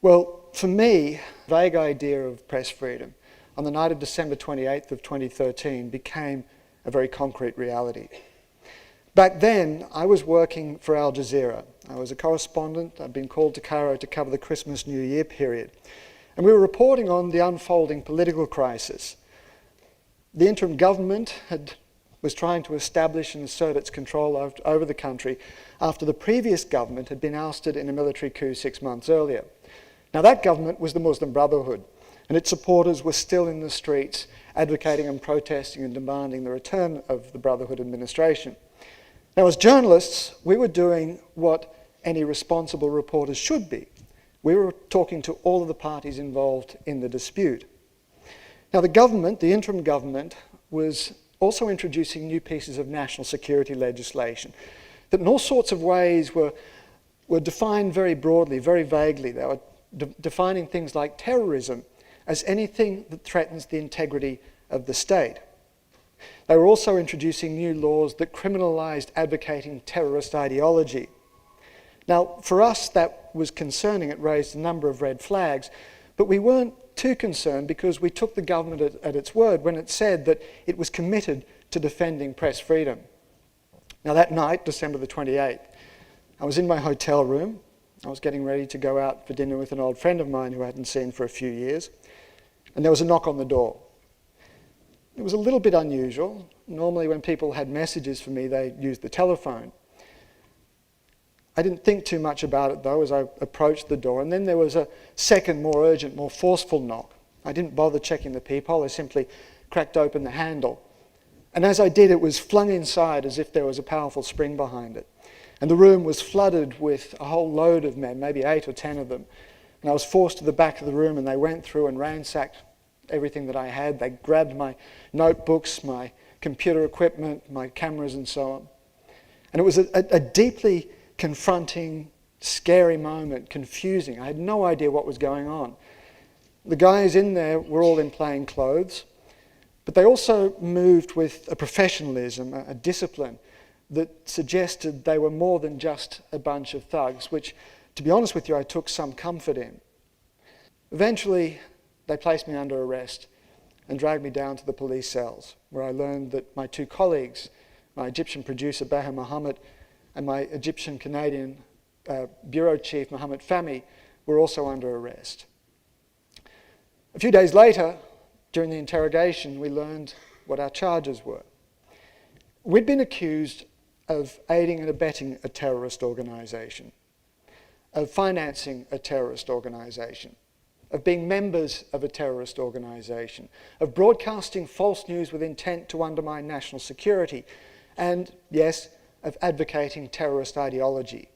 Well, for me, the vague idea of press freedom on the night of December 28th of 2013 became a very concrete reality. Back then, I was working for Al Jazeera. I was a correspondent. I'd been called to Cairo to cover the Christmas-New Year period. And we were reporting on the unfolding political crisis. The interim government was trying to establish and assert its control over the country after the previous government had been ousted in a military coup 6 months earlier. Now, that government was the Muslim Brotherhood, and its supporters were still in the streets advocating and protesting and demanding the return of the Brotherhood administration. Now, as journalists, we were doing what any responsible reporters should be. We were talking to all of the parties involved in the dispute. Now, the government, the interim government, was also introducing new pieces of national security legislation that in all sorts of ways were defined very broadly, very vaguely. They were defining things like terrorism as anything that threatens the integrity of the state. They were also introducing new laws that criminalised advocating terrorist ideology. Now, for us, that was concerning. It raised a number of red flags, but we weren't too concerned because we took the government at its word when it said that it was committed to defending press freedom. Now, that night, December the 28th, I was in my hotel room. I was getting ready to go out for dinner with an old friend of mine who I hadn't seen for a few years, and there was a knock on the door. It was a little bit unusual. Normally when people had messages for me, they used the telephone. I didn't think too much about it though as I approached the door, and then there was a second, more urgent, more forceful knock. I didn't bother checking the peephole, I simply cracked open the handle. And as I did, it was flung inside as if there was a powerful spring behind it. And the room was flooded with a whole load of men, maybe 8 or 10 of them. And I was forced to the back of the room, and they went through and ransacked everything that I had. They grabbed my notebooks, my computer equipment, my cameras and so on. And it was a deeply confronting, scary moment, confusing. I had no idea what was going on. The guys in there were all in plain clothes, but they also moved with a professionalism, a discipline that suggested they were more than just a bunch of thugs, which, to be honest with you, I took some comfort in. Eventually, they placed me under arrest and dragged me down to the police cells, where I learned that my 2 colleagues, my Egyptian producer Baher Mohammed and my Egyptian-Canadian bureau chief Mohammed Fahmy, were also under arrest. A few days later, during the interrogation, we learned what our charges were. We'd been accused of aiding and abetting a terrorist organisation, of financing a terrorist organisation, of being members of a terrorist organisation, of broadcasting false news with intent to undermine national security, and, yes, of advocating terrorist ideology.